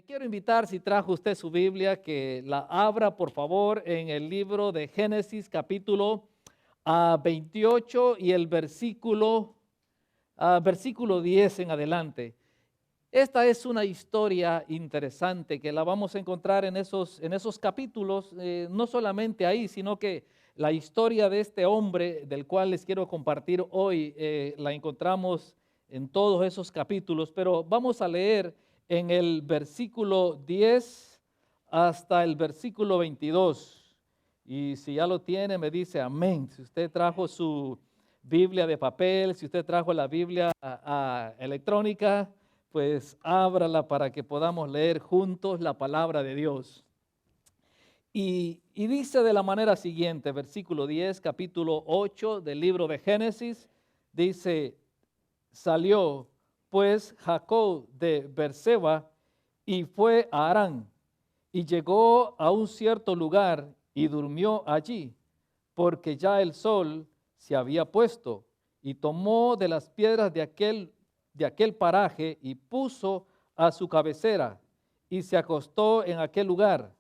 quiero invitar, si trajo usted su Biblia, que la abra por favor en el libro de Génesis capítulo 28 y el versículo 10 en adelante. Esta es una historia interesante que la vamos a encontrar en esos capítulos, no solamente ahí, sino que la historia de este hombre del cual les quiero compartir hoy, la encontramos en todos esos capítulos, pero vamos a leer en el versículo 10 hasta el versículo 22. Y si ya lo tiene, me dice amén. Si usted trajo su Biblia de papel, si usted trajo la Biblia electrónica, pues ábrala para que podamos leer juntos la palabra de Dios. Y dice de la manera siguiente, versículo 10, capítulo 8 del libro de Génesis, dice: salió pues Jacob de Berseba y fue a Harán, y llegó a un cierto lugar y durmió allí, porque ya el sol se había puesto, y tomó de las piedras de aquel paraje y puso a su cabecera, y se acostó en aquel lugar,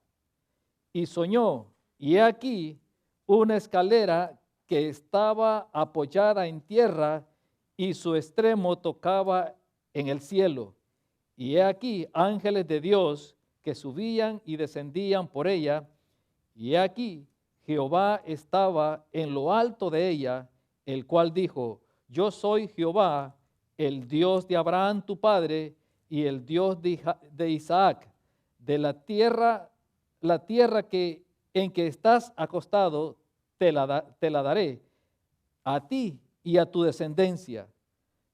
y soñó, y he aquí una escalera que estaba apoyada en tierra, y su extremo tocaba en el cielo, y he aquí ángeles de Dios que subían y descendían por ella, y he aquí Jehová estaba en lo alto de ella, el cual dijo: yo soy Jehová, el Dios de Abraham tu padre, y el Dios de Isaac. De la tierra en que estás acostado, te la daré a ti y a tu descendencia.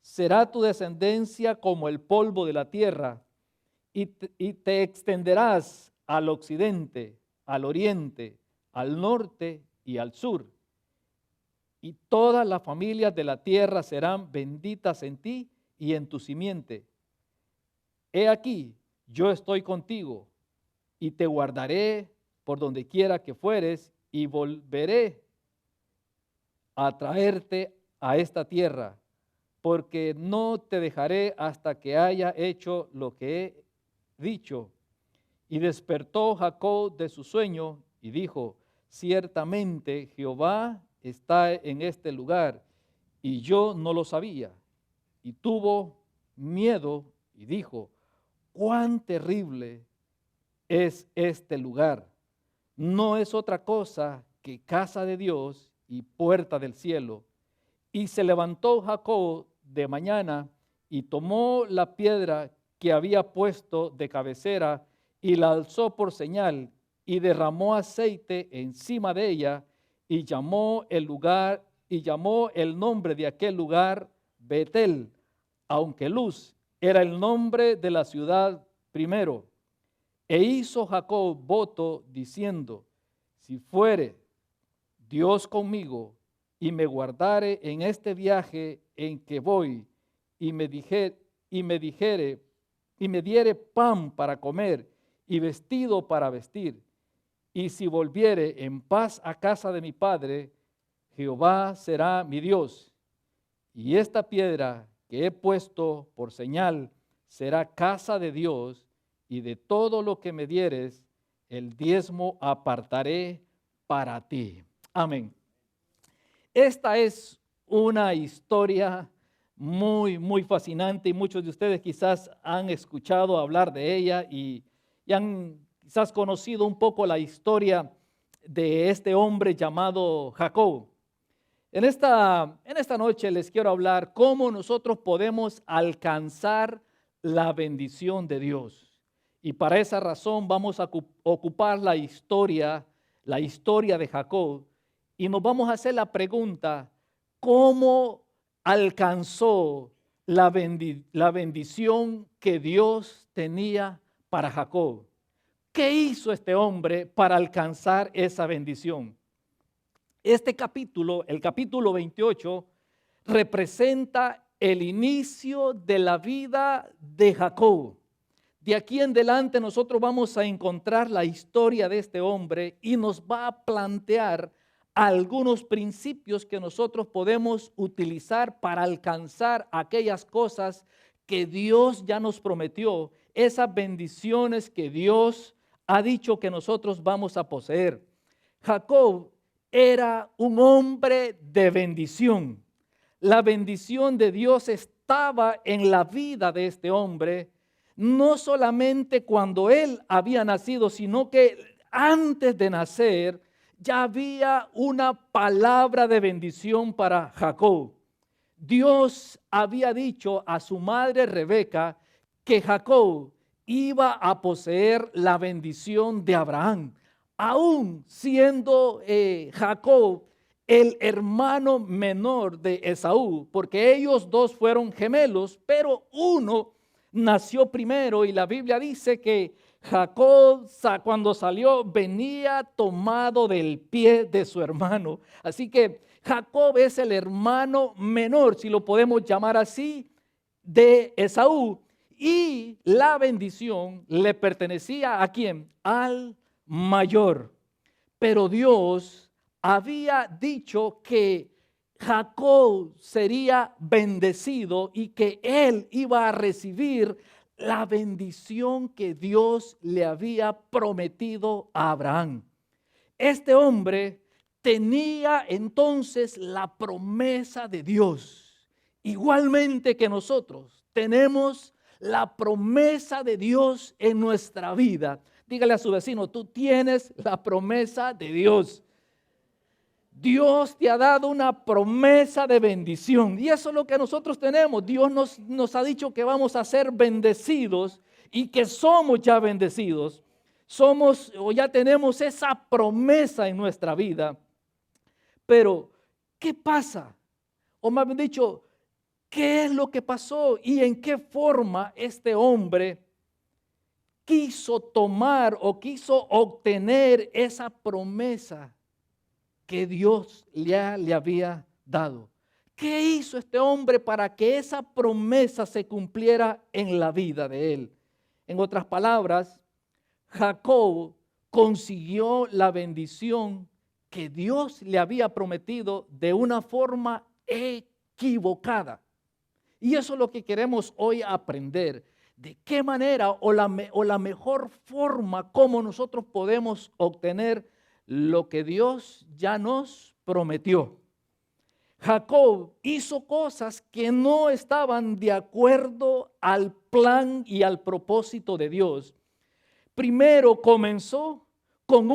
Será tu descendencia como el polvo de la tierra, y te extenderás al occidente, al oriente, al norte y al sur. Y todas las familias de la tierra serán benditas en ti y en tu simiente. He aquí, yo estoy contigo, y te guardaré por donde quiera que fueres, y volveré a traerte a esta tierra, porque no te dejaré hasta que haya hecho lo que he dicho. Y despertó Jacob de su sueño y dijo: ciertamente Jehová está en este lugar, y yo no lo sabía. Y tuvo miedo y dijo: cuán terrible es este lugar. No es otra cosa que casa de Dios y puerta del cielo. Y se levantó Jacob de mañana y tomó la piedra que había puesto de cabecera y la alzó por señal, y derramó aceite encima de ella, y llamó el nombre de aquel lugar Betel, aunque Luz era el nombre de la ciudad primero. E hizo Jacob voto diciendo: si fuere Dios conmigo y me guardare en este viaje en que voy, y me diere pan para comer y vestido para vestir, y si volviere en paz a casa de mi padre, Jehová será mi Dios, y esta piedra que he puesto por señal será casa de Dios, y de todo lo que me dieres, el diezmo apartaré para ti. Amén. Esta es una historia muy fascinante, y muchos de ustedes quizás han escuchado hablar de ella y han quizás conocido un poco la historia de este hombre llamado Jacob. En esta noche les quiero hablar cómo nosotros podemos alcanzar la bendición de Dios. Y para esa razón vamos a ocupar la historia de Jacob, y nos vamos a hacer la pregunta: ¿cómo alcanzó la bendición que Dios tenía para Jacob? ¿Qué hizo este hombre para alcanzar esa bendición? Este capítulo, el capítulo 28, representa el inicio de la vida de Jacob. De aquí en adelante nosotros vamos a encontrar la historia de este hombre, y nos va a plantear algunos principios que nosotros podemos utilizar para alcanzar aquellas cosas que Dios ya nos prometió esas bendiciones que Dios ha dicho que nosotros vamos a poseer. Jacob era un hombre de bendición. La bendición de Dios estaba en la vida de este hombre, no solamente cuando él había nacido, sino que antes de nacer ya había una palabra de bendición para Jacob. Dios había dicho a su madre Rebeca que Jacob iba a poseer la bendición de Abraham, aún siendo Jacob el hermano menor de Esaú, porque ellos dos fueron gemelos, pero uno nació primero, y la Biblia dice que Jacob, cuando salió, venía tomado del pie de su hermano. Así que Jacob es el hermano menor, si lo podemos llamar así, de Esaú. Y la bendición le pertenecía ¿a quién? Al mayor. Pero Dios había dicho que Jacob sería bendecido y que él iba a recibir la bendición que Dios le había prometido a Abraham. Este hombre tenía entonces la promesa de Dios, igualmente que nosotros tenemos la promesa de Dios en nuestra vida. Dígale a su vecino, tú tienes la promesa de Dios. Dios te ha dado una promesa de bendición, y eso es lo que nosotros tenemos. Dios nos ha dicho que vamos a ser bendecidos y que somos ya bendecidos. Somos o ya tenemos esa promesa en nuestra vida. Pero, ¿qué pasa? O más bien dicho, ¿qué es lo que pasó y en qué forma este hombre quiso tomar o quiso obtener esa promesa que Dios le había dado? ¿Qué hizo este hombre para que esa promesa se cumpliera en la vida de él? En otras palabras, Jacob consiguió la bendición que Dios le había prometido de una forma equivocada. Y eso es lo que queremos hoy aprender. ¿De qué manera o la mejor forma como nosotros podemos obtener lo que Dios ya nos prometió? Jacob hizo cosas que no estaban de acuerdo al plan y al propósito de Dios. Primero comenzó con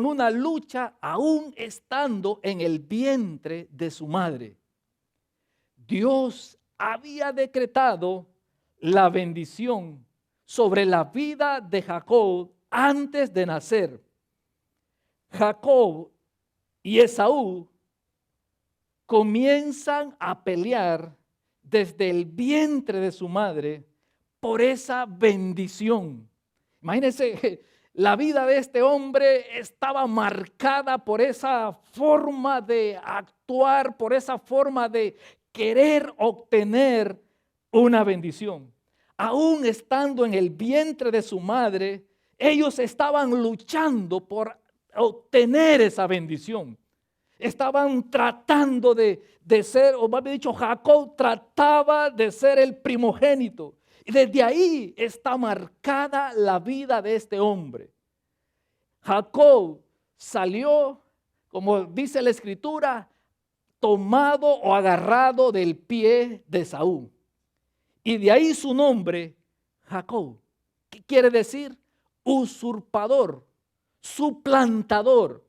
una lucha aún estando en el vientre de su madre. Dios había decretado la bendición sobre la vida de Jacob antes de nacer. Jacob y Esaú comienzan a pelear desde el vientre de su madre por esa bendición. Imagínense, la vida de este hombre estaba marcada por esa forma de actuar, por esa forma de querer obtener una bendición. Aún estando en el vientre de su madre, ellos estaban luchando por obtener esa bendición. Estaban tratando de ser, o más bien dicho, Jacob trataba de ser el primogénito. Y desde ahí está marcada la vida de este hombre. Jacob salió, como dice la escritura, tomado o agarrado del pie de Esaú. Y de ahí su nombre, Jacob. ¿Qué quiere decir? Usurpador, suplantador.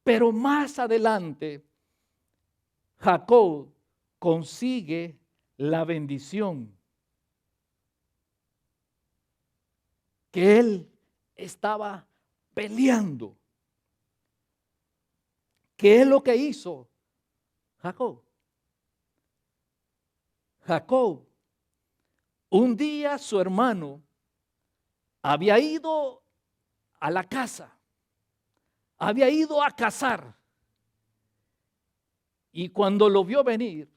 Pero más adelante, Jacob consigue la bendición que él estaba peleando. ¿Qué es lo que hizo Jacob? Jacob, un día su hermano había ido a la casa, había ido a cazar, y cuando lo vio venir,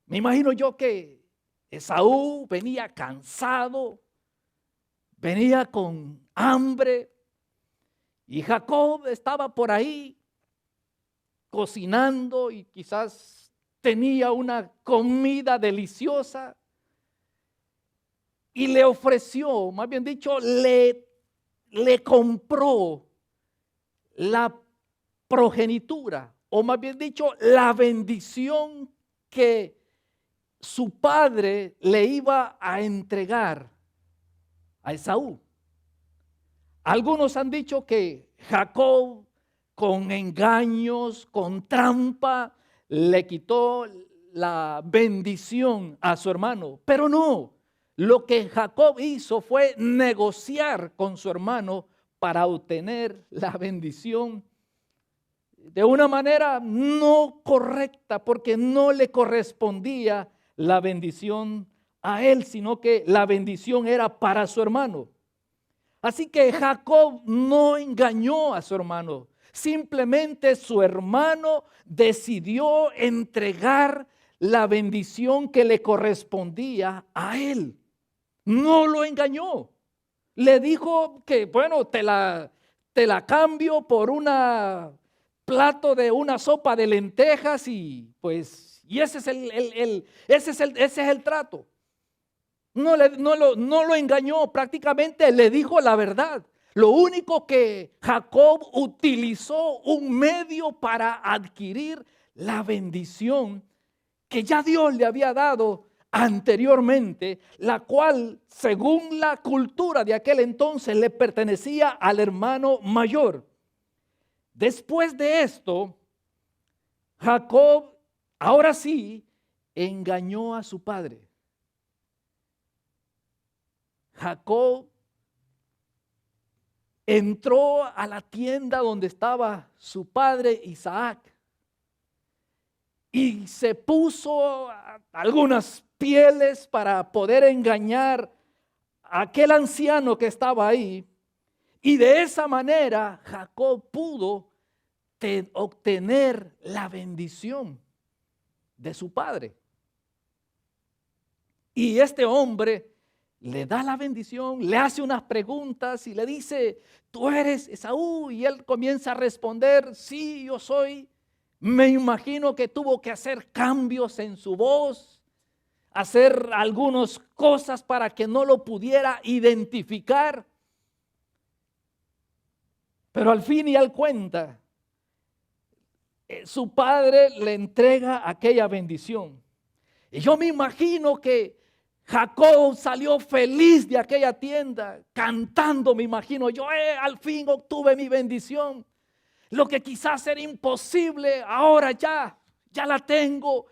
me imagino yo que Esaú venía cansado, venía con hambre, y Jacob estaba por ahí cocinando y quizás tenía una comida deliciosa. y le ofreció, más bien dicho, le compró la progenitura, o más bien dicho, la bendición que su padre le iba a entregar a Esaú. Algunos han dicho que Jacob, con engaños, con trampa, le quitó la bendición a su hermano, pero no. Lo que Jacob hizo fue negociar con su hermano para obtener la bendición de una manera no correcta, porque no le correspondía la bendición a él, sino que la bendición era para su hermano. Así que Jacob no engañó a su hermano, simplemente su hermano decidió entregar la bendición que le correspondía a él. No lo engañó. Le dijo que, bueno, te la cambio por una plato de una sopa de lentejas y pues, y ese es el trato. No lo engañó, prácticamente le dijo la verdad. Lo único que Jacob utilizó un medio para adquirir la bendición que ya Dios le había dado anteriormente, la cual, según la cultura de aquel entonces, le pertenecía al hermano mayor. Después de esto, Jacob, ahora sí, engañó a su padre. Jacob entró a la tienda donde estaba su padre Isaac y se puso algunas pieles para poder engañar a aquel anciano que estaba ahí. Y de esa manera Jacob pudo obtener la bendición de su padre. Y este hombre le da la bendición, le hace unas preguntas y le dice, ¿tú eres Esaú? Y él comienza a responder, sí, yo soy. Me imagino que tuvo que hacer cambios en su voz, hacer algunas cosas para que no lo pudiera identificar. Pero al fin y al cuenta, su padre le entrega aquella bendición. Y yo me imagino que Jacob salió feliz de aquella tienda, cantando, me imagino, yo al fin obtuve mi bendición. Lo que quizás era imposible, ahora ya la tengo.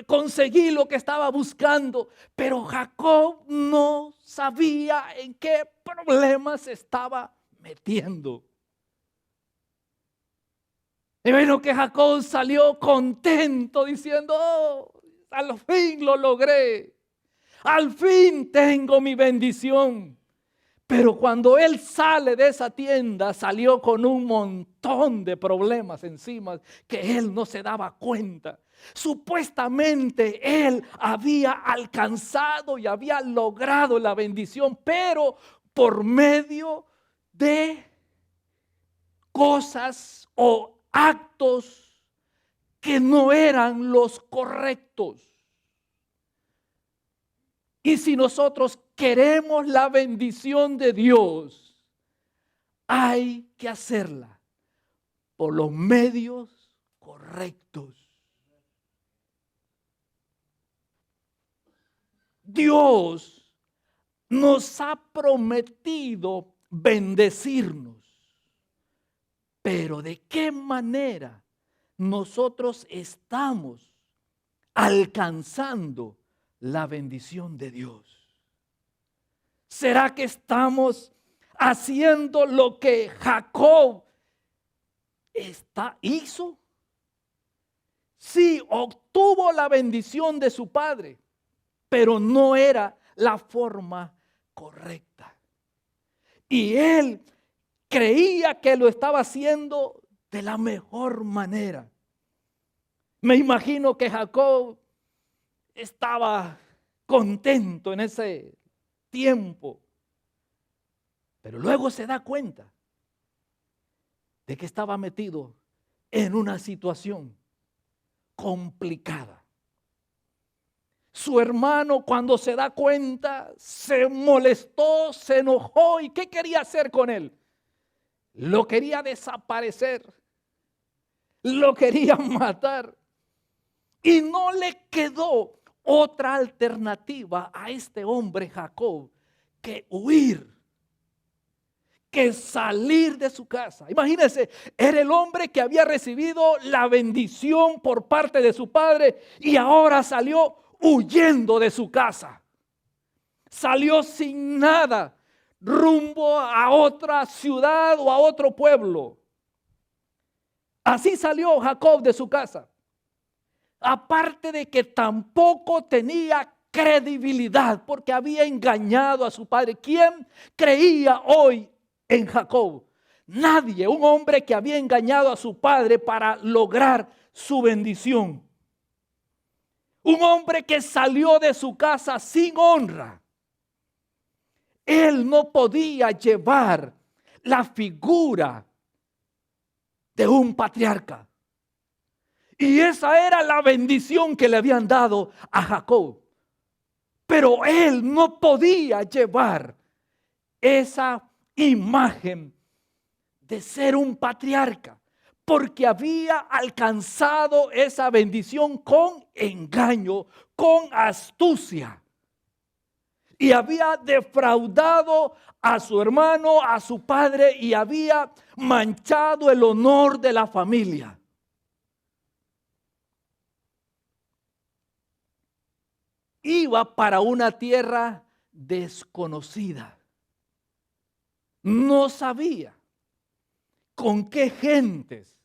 Conseguí lo que estaba buscando. Pero Jacob no sabía en qué problemas se estaba metiendo. Y bueno, que Jacob salió contento diciendo, oh, al fin lo logré, al fin tengo mi bendición. Pero cuando él sale de esa tienda, salió con un montón de problemas encima que él no se daba cuenta. Supuestamente él había alcanzado y había logrado la bendición, pero por medio de cosas o actos que no eran los correctos. Y si nosotros queremos la bendición de Dios, hay que hacerla por los medios correctos. Dios nos ha prometido bendecirnos, pero ¿de qué manera nosotros estamos alcanzando la bendición de Dios? ¿Será que estamos haciendo lo que Jacob hizo? Sí, obtuvo la bendición de su padre, pero no era la forma correcta. Y él creía que lo estaba haciendo de la mejor manera. Me imagino que Jacob estaba contento en ese tiempo, pero luego se da cuenta de que estaba metido en una situación complicada. Su hermano, cuando se da cuenta, se molestó, se enojó. ¿Y qué quería hacer con él? Lo quería desaparecer. Lo quería matar. Y no le quedó otra alternativa a este hombre Jacob que huir, que salir de su casa. Imagínense, era el hombre que había recibido la bendición por parte de su padre y ahora salió huyendo de su casa. Salió sin nada, rumbo a otra ciudad o a otro pueblo. Así salió Jacob de su casa. Aparte de que tampoco tenía credibilidad porque había engañado a su padre. ¿Quién creía hoy en Jacob? Nadie, un hombre que había engañado a su padre para lograr su bendición. Un hombre que salió de su casa sin honra. Él no podía llevar la figura de un patriarca. Y esa era la bendición que le habían dado a Jacob. Pero él no podía llevar esa imagen de ser un patriarca, porque había alcanzado esa bendición con engaño, con astucia. Y había defraudado a su hermano, a su padre, y había manchado el honor de la familia. Iba para una tierra desconocida. No sabía con qué gentes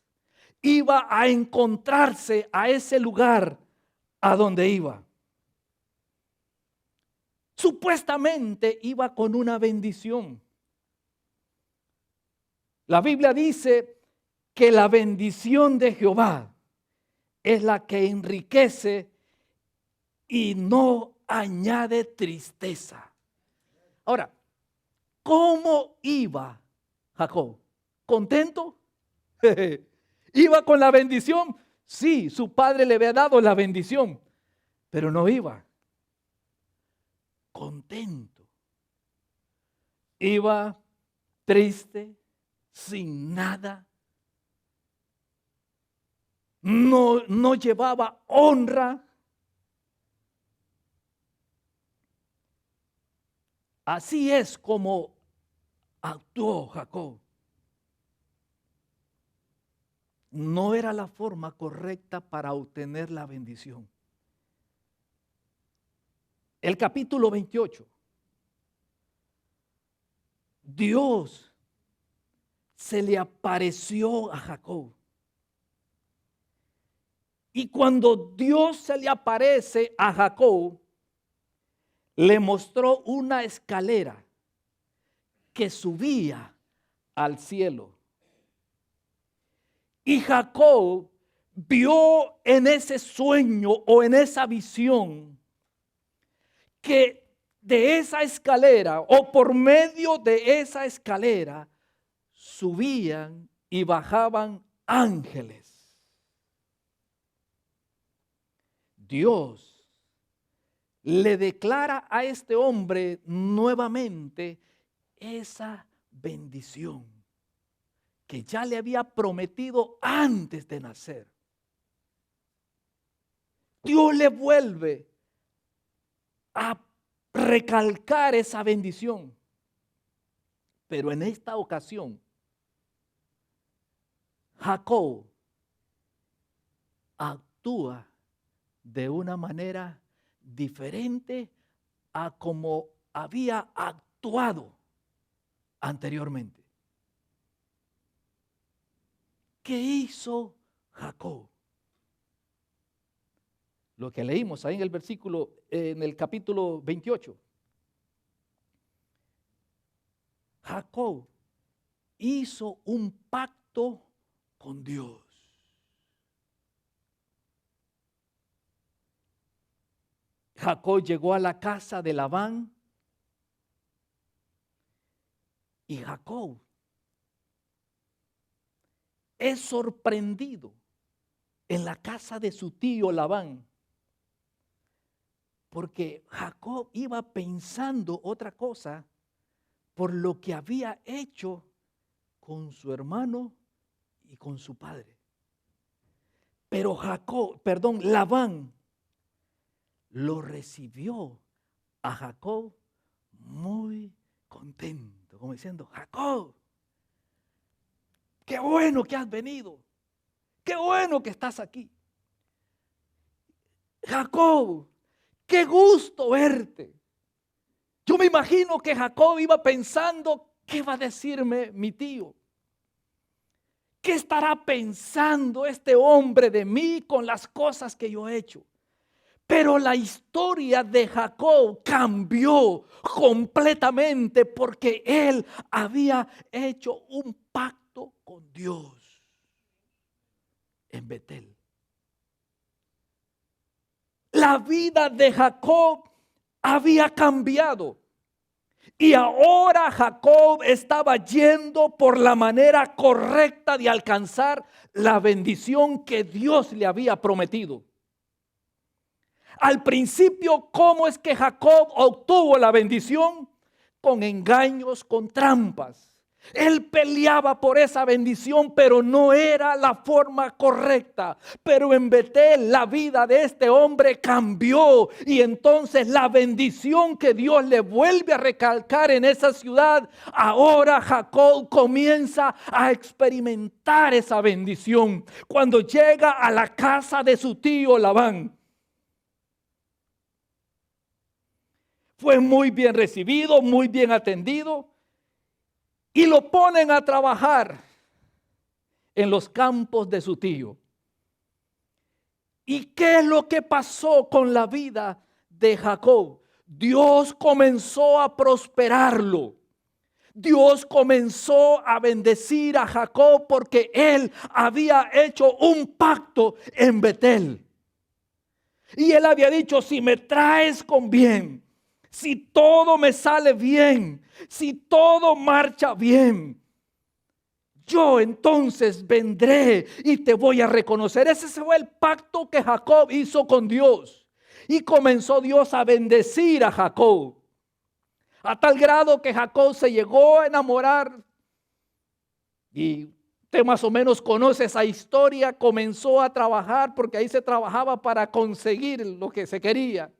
iba a encontrarse a ese lugar a donde iba. Supuestamente iba con una bendición. La Biblia dice que la bendición de Jehová es la que enriquece y no añade tristeza. Ahora, ¿cómo iba Jacob? ¿Contento? ¿Iba con la bendición? Sí, su padre le había dado la bendición, pero no iba contento. Iba triste, sin nada. No llevaba honra. Así es como actuó Jacob. No era la forma correcta para obtener la bendición. El capítulo 28. Dios se le apareció a Jacob. Y cuando Dios se le aparece a Jacob, le mostró una escalera que subía al cielo. Y Jacob vio en ese sueño o en esa visión que de esa escalera o por medio de esa escalera subían y bajaban ángeles. Dios le declara a este hombre nuevamente esa bendición que ya le había prometido antes de nacer. Dios le vuelve a recalcar esa bendición. Pero en esta ocasión, Jacob actúa de una manera diferente a como había actuado anteriormente. ¿Qué hizo Jacob? Lo que leímos ahí en el versículo, en el capítulo 28. Jacob hizo un pacto con Dios. Jacob llegó a la casa de Labán y Jacob es sorprendido en la casa de su tío Labán Porque Jacob iba pensando otra cosa por lo que había hecho con su hermano y con su padre. Pero Labán lo recibió a Jacob muy contento, como diciendo: Jacob, qué bueno que has venido, qué bueno que estás aquí. Jacob, qué gusto verte. Yo me imagino que Jacob iba pensando: ¿qué va a decirme mi tío? ¿Qué estará pensando este hombre de mí con las cosas que yo he hecho? Pero la historia de Jacob cambió completamente porque él había hecho un pacto con Dios en Betel. La vida de Jacob había cambiado. Y ahora Jacob estaba yendo por la manera correcta de alcanzar la bendición que Dios le había prometido. Al principio, ¿cómo es que Jacob obtuvo la bendición? Con engaños, con trampas. Él peleaba por esa bendición, pero no era la forma correcta. Pero en Betel la vida de este hombre cambió, y entonces la bendición que Dios le vuelve a recalcar en esa ciudad, ahora Jacob comienza a experimentar esa bendición. Cuando llega a la casa de su tío Labán, fue muy bien recibido, muy bien atendido. Y lo ponen a trabajar en los campos de su tío. ¿Y qué es lo que pasó con la vida de Jacob? Dios comenzó a prosperarlo. Dios comenzó a bendecir a Jacob porque él había hecho un pacto en Betel. Y él había dicho: si me traes con bien, si todo me sale bien, si todo marcha bien, yo entonces vendré y te voy a reconocer. Ese fue el pacto que Jacob hizo con Dios. Y comenzó Dios a bendecir a Jacob. A tal grado que Jacob se llegó a enamorar. Y usted más o menos conoce esa historia. Comenzó a trabajar porque ahí se trabajaba para conseguir lo que se quería.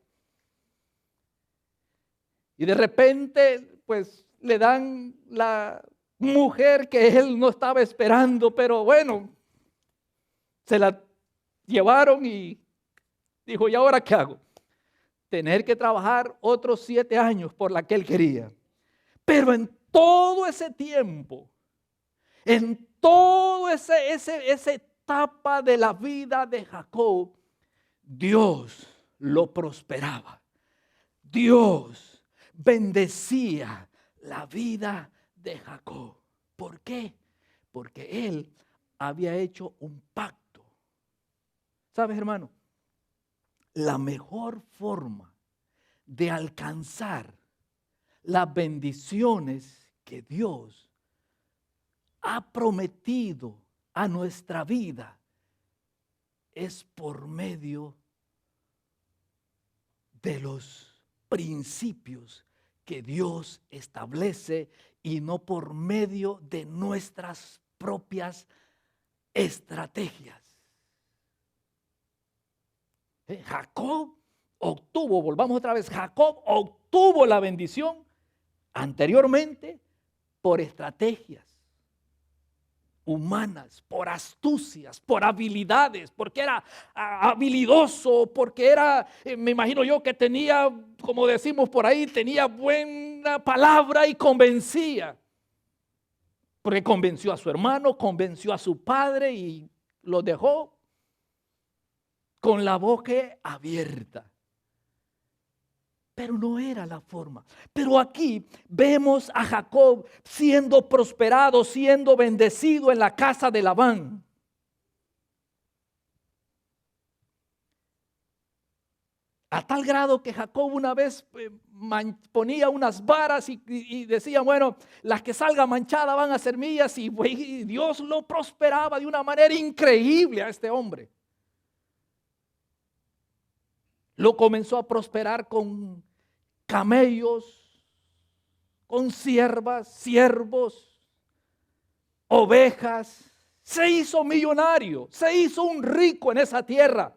Y de repente, pues, le dan la mujer que él no estaba esperando, pero bueno, se la llevaron y dijo: ¿y ahora qué hago? Tener que trabajar otros 7 años por la que él quería. Pero en todo ese tiempo, en toda esa etapa de la vida de Jacob, Dios lo prosperaba. Dios bendecía la vida de Jacob. ¿Por qué? Porque él había hecho un pacto. ¿Sabes, hermano? La mejor forma de alcanzar las bendiciones que Dios ha prometido a nuestra vida es por medio de los principios que Dios establece y no por medio de nuestras propias estrategias. Jacob obtuvo, volvamos otra vez, Jacob obtuvo la bendición anteriormente por estrategias humanas, por astucias, por habilidades, porque era habilidoso, porque era, me imagino yo que tenía, como decimos por ahí, tenía buena palabra y convencía. Porque convenció a su hermano, convenció a su padre y lo dejó con la boca abierta. Pero no era la forma. Pero aquí vemos a Jacob siendo prosperado, siendo bendecido en la casa de Labán. A tal grado que Jacob una vez ponía unas varas y decía: bueno, las que salgan manchadas van a ser mías. Y Dios lo prosperaba de una manera increíble a este hombre. lo comenzó a prosperar con camellos, con siervas, siervos, ovejas. Se hizo millonario, se hizo un rico en esa tierra.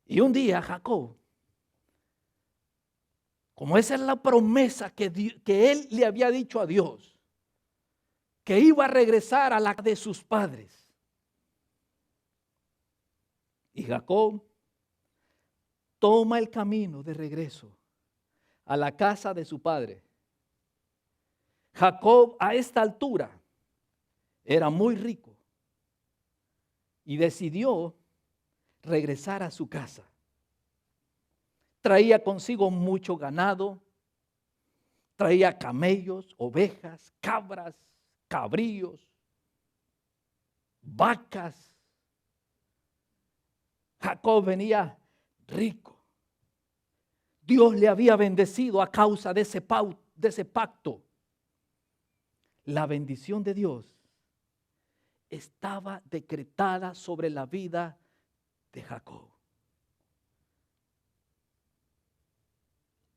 Y un día Jacob, como esa es la promesa que él le había dicho a Dios, que iba a regresar a la de sus padres. Y Jacob toma el camino de regreso a la casa de su padre. Jacob a esta altura era muy rico y decidió regresar a su casa. Traía consigo mucho ganado, traía camellos, ovejas, cabras, cabríos, vacas. Jacob venía rico. Dios le había bendecido a causa de ese pacto. La bendición de Dios estaba decretada sobre la vida de Jacob.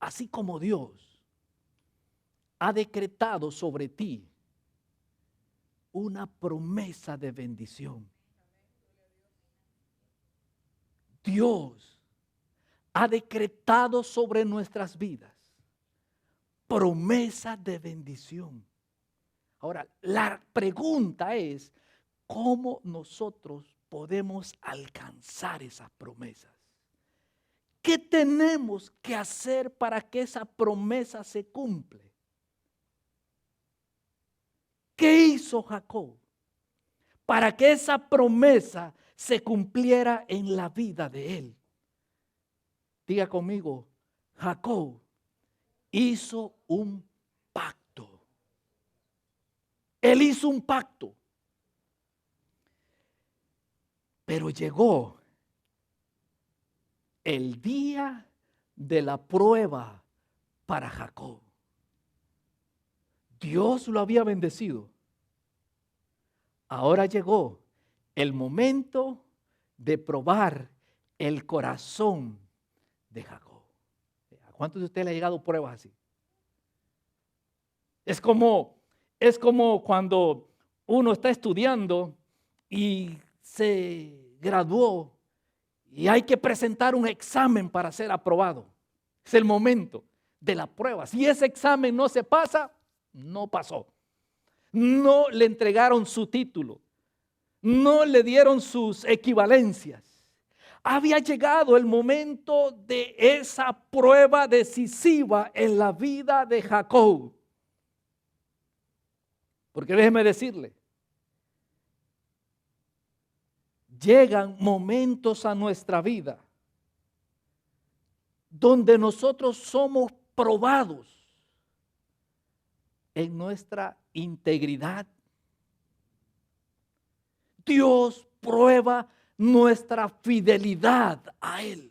Así como Dios ha decretado sobre ti una promesa de bendición. Dios ha decretado sobre nuestras vidas promesa de bendición. Ahora, la pregunta es, ¿cómo nosotros podemos alcanzar esas promesas? ¿Qué tenemos que hacer para que esa promesa se cumpla? ¿Qué hizo Jacob para que esa promesa se cumpliera en la vida de él? Diga conmigo, Jacob hizo un pacto. Él hizo un pacto. Pero llegó el día de la prueba para Jacob. Dios lo había bendecido. Ahora llegó el momento de probar el corazón de Jacob. ¿A cuántos de ustedes le ha llegado pruebas así? Es como cuando uno está estudiando y se graduó y hay que presentar un examen para ser aprobado. Es el momento de la prueba. Si ese examen no se pasa, no pasó. No le entregaron su título. No le dieron sus equivalencias. Había llegado el momento de esa prueba decisiva en la vida de Jacob. Porque déjeme decirle, llegan momentos a nuestra vida donde nosotros somos probados en nuestra integridad. Dios prueba nuestra fidelidad a Él.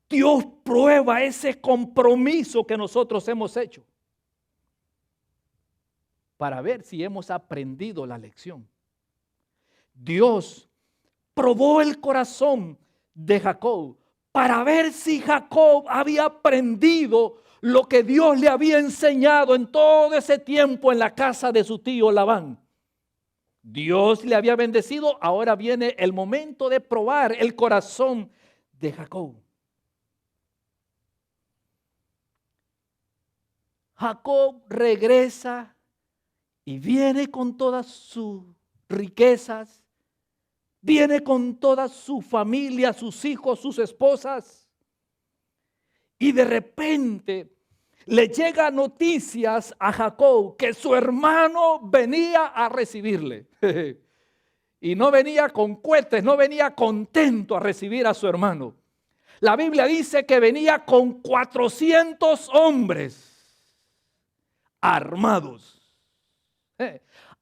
Dios prueba ese compromiso que nosotros hemos hecho para ver si hemos aprendido la lección. Dios probó el corazón de Jacob para ver si Jacob había aprendido lo que Dios le había enseñado en todo ese tiempo en la casa de su tío Labán. Dios le había bendecido, ahora viene el momento de probar el corazón de Jacob. Jacob regresa y viene con todas sus riquezas, viene con toda su familia, sus hijos, sus esposas, y de repente le llega noticias a Jacob que su hermano venía a recibirle. Y no venía con cohetes, no venía contento a recibir a su hermano. La Biblia dice que venía con 400 hombres armados.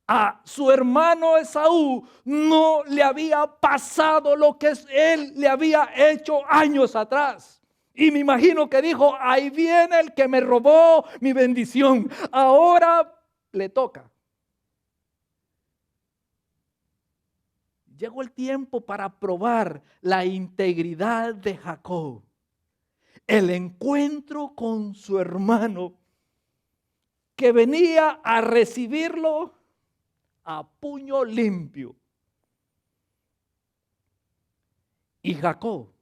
A su hermano Esaú no le había pasado lo que él le había hecho años atrás. Y me imagino que dijo, ahí viene el que me robó mi bendición. Ahora le toca. llegó el tiempo para probar la integridad de Jacob. El encuentro con su hermano, que venía a recibirlo a puño limpio. Y Jacob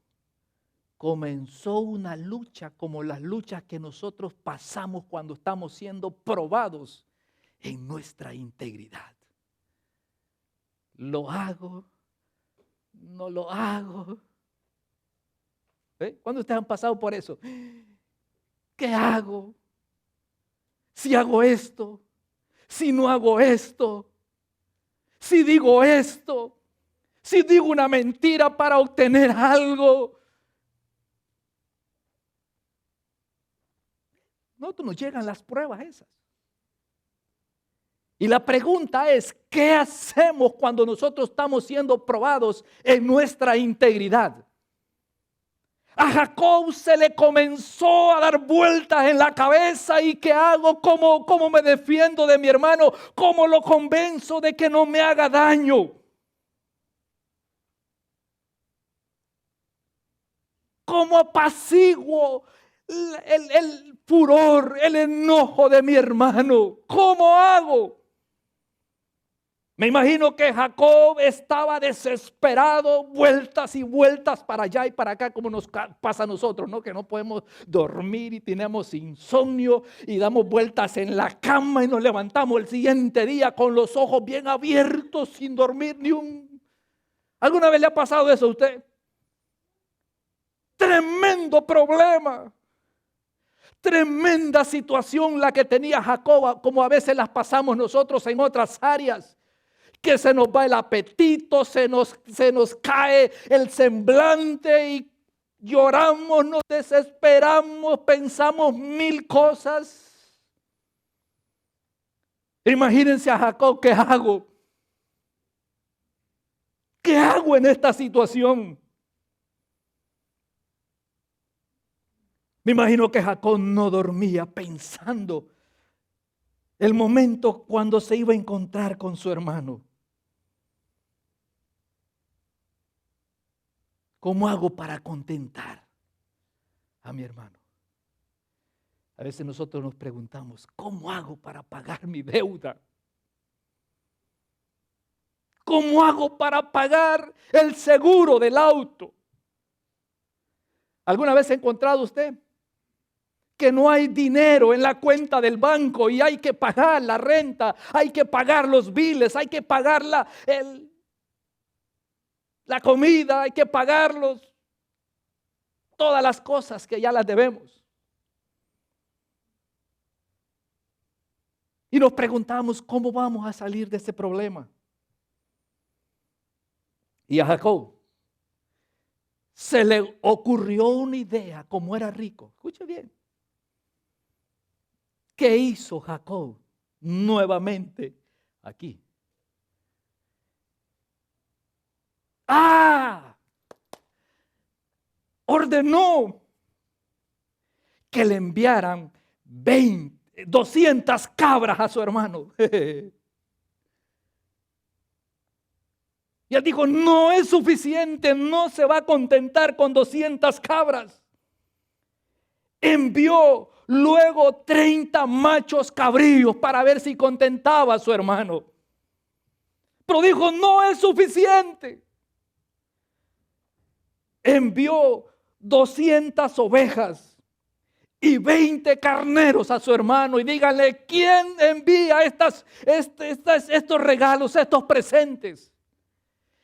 comenzó una lucha como las luchas que nosotros pasamos cuando estamos siendo probados en nuestra integridad. ¿Lo hago? ¿No lo hago? ¿Cuándo ustedes han pasado por eso? ¿Qué hago? Si hago esto, si no hago esto, si digo esto, si digo una mentira para obtener algo. Nosotros nos llegan las pruebas esas. Y la pregunta es, ¿qué hacemos cuando nosotros estamos siendo probados en nuestra integridad? A Jacob se le comenzó a dar vueltas en la cabeza. ¿Y qué hago? ¿Cómo me defiendo de mi hermano? ¿Cómo lo convenzo de que no me haga daño? ¿Cómo apaciguo el furor, el enojo de mi hermano? ¿Cómo hago? Me imagino que Jacob estaba desesperado, vueltas y vueltas para allá y para acá, como nos pasa a nosotros, ¿no? Que no podemos dormir y tenemos insomnio y damos vueltas en la cama y nos levantamos el siguiente día con los ojos bien abiertos, sin dormir ni un... ¿Alguna vez le ha pasado eso a usted? Tremendo problema. Tremenda situación la que tenía Jacob, como a veces las pasamos nosotros en otras áreas. Que se nos va el apetito, se nos cae el semblante y lloramos, nos desesperamos, pensamos mil cosas. Imagínense a Jacob, ¿qué hago? ¿Qué hago en esta situación? Me imagino que Jacob no dormía pensando el momento cuando se iba a encontrar con su hermano. ¿Cómo hago para contentar a mi hermano? A veces nosotros nos preguntamos, ¿cómo hago para pagar mi deuda? ¿Cómo hago para pagar el seguro del auto? ¿Alguna vez ha encontrado usted que no hay dinero en la cuenta del banco y hay que pagar la renta, hay que pagar los biles, hay que pagar la comida, hay que pagarlos, todas las cosas que ya las debemos? Y nos preguntamos, ¿cómo vamos a salir de ese problema? Y a Jacob se le ocurrió una idea, como era rico. Escuche bien. ¿Qué hizo Jacob nuevamente aquí? Ordenó que le enviaran 200 cabras a su hermano. Y él dijo, no es suficiente, no se va a contentar con 200 cabras. Envió luego 30 machos cabríos para ver si contentaba a su hermano. Pero dijo, no es suficiente. Envió 200 ovejas y 20 carneros a su hermano. Y díganle, ¿quién envía estos regalos, estos presentes?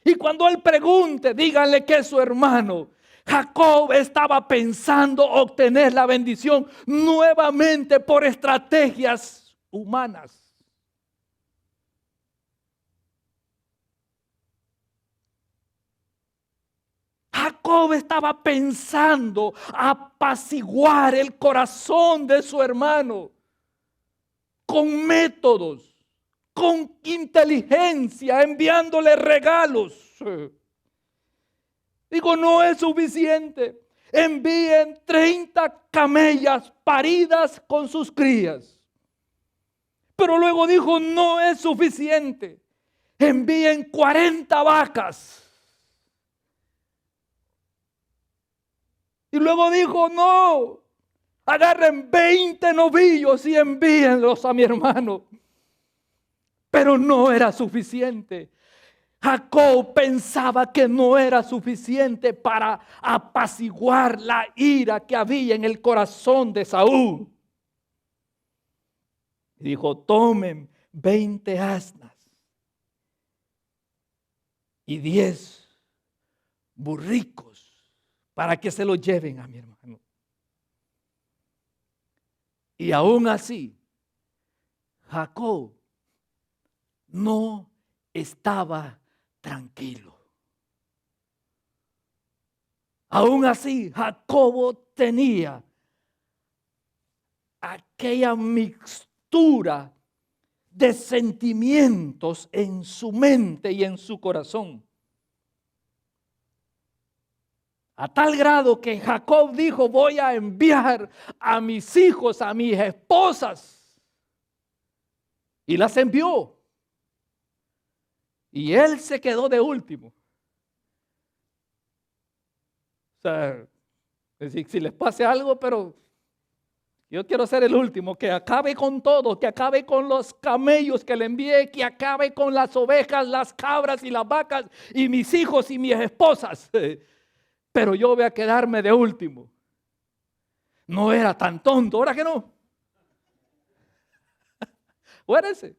Y cuando él pregunte, díganle que es su hermano. Jacob estaba pensando obtener la bendición nuevamente por estrategias humanas. Jacob estaba pensando apaciguar el corazón de su hermano con métodos, con inteligencia, enviándole regalos. Digo, no es suficiente. Envíen 30 camellas paridas con sus crías. Pero luego dijo, no es suficiente. envíen 40 vacas. Y luego dijo, no, agarren 20 novillos y envíenlos a mi hermano. Pero no era suficiente. Jacob pensaba que no era suficiente para apaciguar la ira que había en el corazón de Saúl. Y dijo, tomen 20 asnas y 10 burricos para que se lo lleven a mi hermano. Y aún así, Jacob no estaba tranquilo. Aún así, Jacobo tenía aquella mixtura de sentimientos en su mente y en su corazón. A tal grado que Jacob dijo, voy a enviar a mis hijos, a mis esposas. Y las envió. Y él se quedó de último. O sea, si les pase algo, pero yo quiero ser el último, que acabe con todo, que acabe con los camellos que le envié, que acabe con las ovejas, las cabras y las vacas y mis hijos y mis esposas. Pero yo voy a quedarme de último. No era tan tonto, ¿ahora que no? Acuérdense,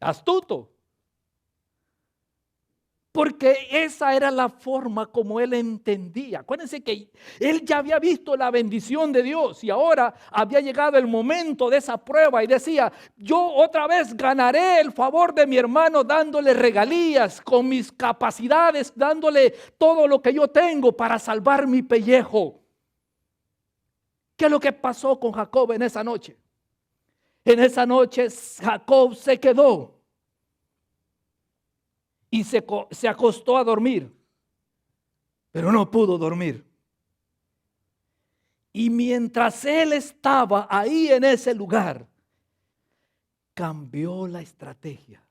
astuto. Porque esa era la forma como él entendía. Acuérdense que él ya había visto la bendición de Dios y ahora había llegado el momento de esa prueba y decía, yo otra vez ganaré el favor de mi hermano dándole regalías con mis capacidades, dándole todo lo que yo tengo para salvar mi pellejo. ¿Qué es lo que pasó con Jacob en esa noche? En esa noche Jacob se quedó y se acostó a dormir, pero no pudo dormir. Y mientras él estaba ahí en ese lugar, cambió la estrategia.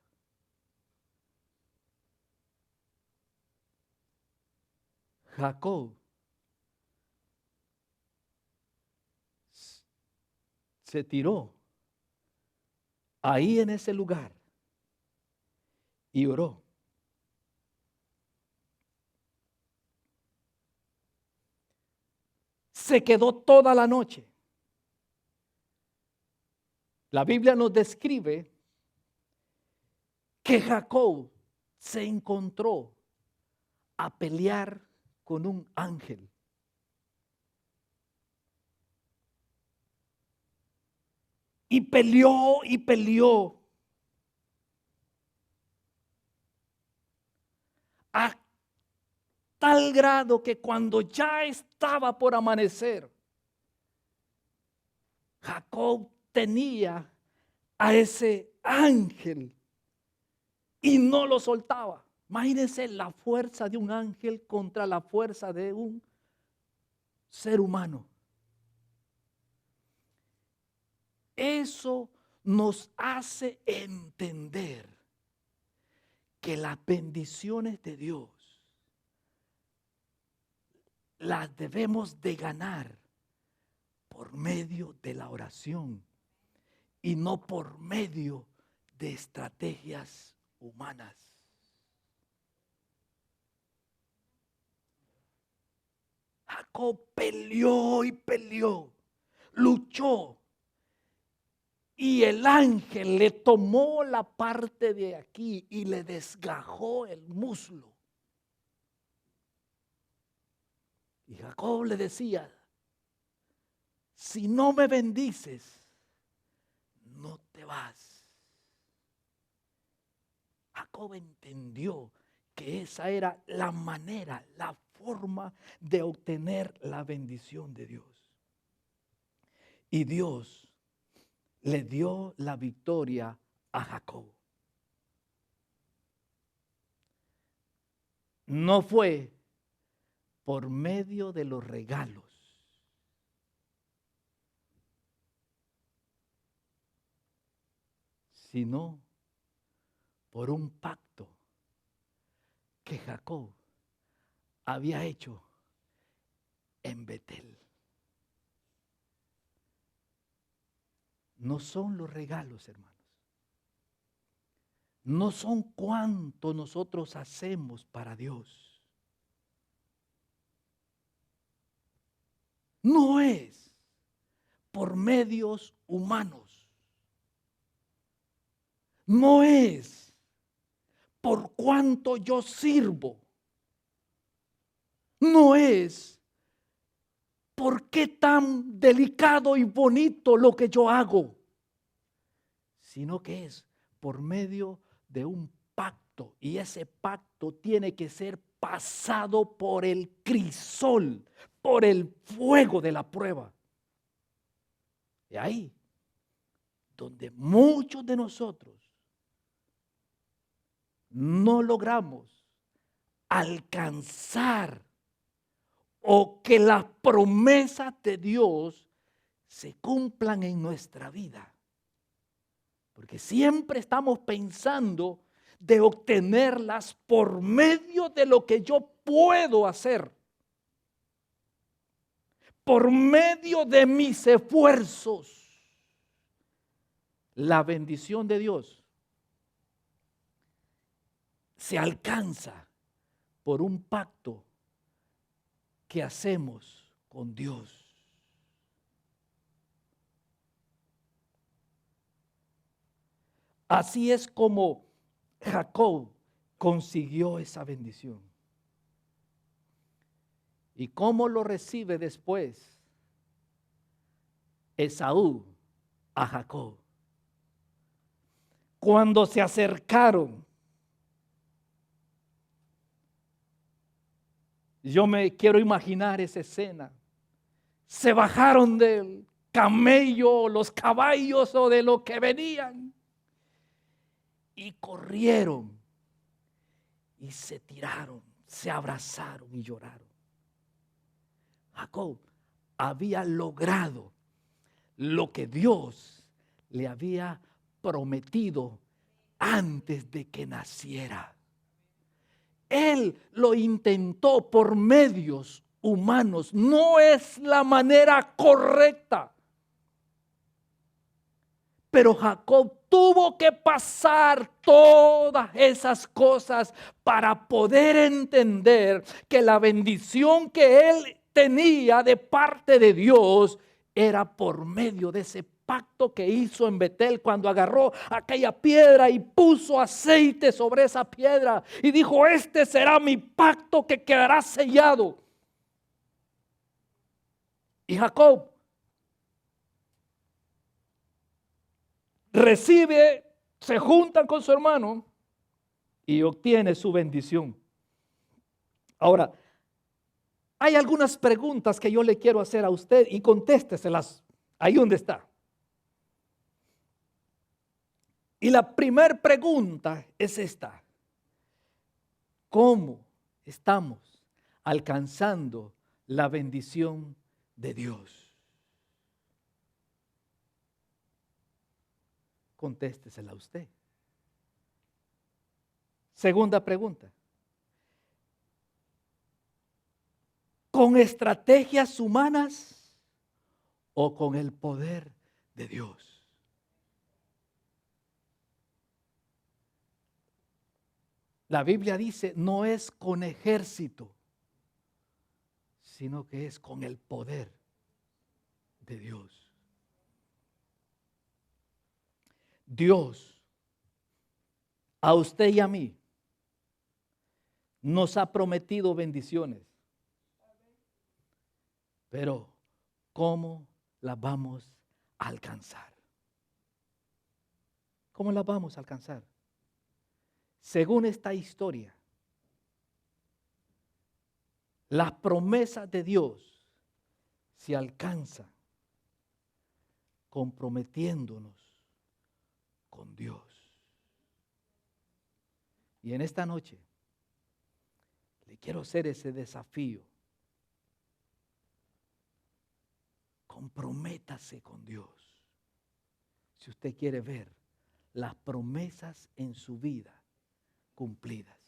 Jacob se tiró ahí en ese lugar y oró. Se quedó toda la noche. La Biblia nos describe que Jacob se encontró a pelear con un ángel. Y peleó y peleó. A tal grado que cuando ya estaba por amanecer, Jacob tenía a ese ángel y no lo soltaba. Imagínense la fuerza de un ángel contra la fuerza de un ser humano. Eso nos hace entender que las bendiciones de Dios las debemos de ganar por medio de la oración y no por medio de estrategias humanas. Jacob peleó y peleó, luchó, y el ángel le tomó la parte de aquí y le desgajó el muslo. Y Jacob le decía, si no me bendices, no te vas. Jacob entendió que esa era la manera, la forma de obtener la bendición de Dios. Y Dios le dio la victoria a Jacob. No fue por medio de los regalos, sino por un pacto que Jacob había hecho en Betel. No son los regalos, hermanos. No son cuanto nosotros hacemos para Dios. No es por medios humanos. No es por cuanto yo sirvo. No es por qué tan delicado y bonito lo que yo hago, sino que es por medio de un pacto, y ese pacto tiene que ser pasado por el crisol, por el fuego de la prueba. Y ahí donde muchos de nosotros no logramos alcanzar o que las promesas de Dios se cumplan en nuestra vida. Porque siempre estamos pensando de obtenerlas por medio de lo que yo puedo hacer, por medio de mis esfuerzos. La bendición de Dios se alcanza por un pacto que hacemos con Dios. Así es como Jacob consiguió esa bendición. ¿Y cómo lo recibe después Esaú a Jacob? Cuando se acercaron, yo me quiero imaginar esa escena. Se bajaron del camello, los caballos o de lo que venían y corrieron y se tiraron, se abrazaron y lloraron. Jacob había logrado lo que Dios le había prometido antes de que naciera. Él lo intentó por medios humanos. No es la manera correcta. Pero Jacob tuvo que pasar todas esas cosas para poder entender que la bendición que él tenía de parte de Dios era por medio de ese pacto que hizo en Betel cuando agarró aquella piedra y puso aceite sobre esa piedra y dijo: este será mi pacto que quedará sellado. Y Jacob recibe, se juntan con su hermano y obtiene su bendición. Ahora, hay algunas preguntas que yo le quiero hacer a usted y contésteselas ahí donde está. Y la primera pregunta es esta: ¿cómo estamos alcanzando la bendición de Dios? Contéstesela usted. Segunda pregunta: ¿con estrategias humanas o con el poder de Dios? La Biblia dice: no es con ejército, sino que es con el poder de Dios. Dios, a usted y a mí, nos ha prometido bendiciones. Pero, ¿cómo las vamos a alcanzar? ¿Cómo las vamos a alcanzar? Según esta historia, las promesas de Dios se alcanzan comprometiéndonos con Dios. Y en esta noche le quiero hacer ese desafío. Comprométase con Dios si usted quiere ver las promesas en su vida cumplidas.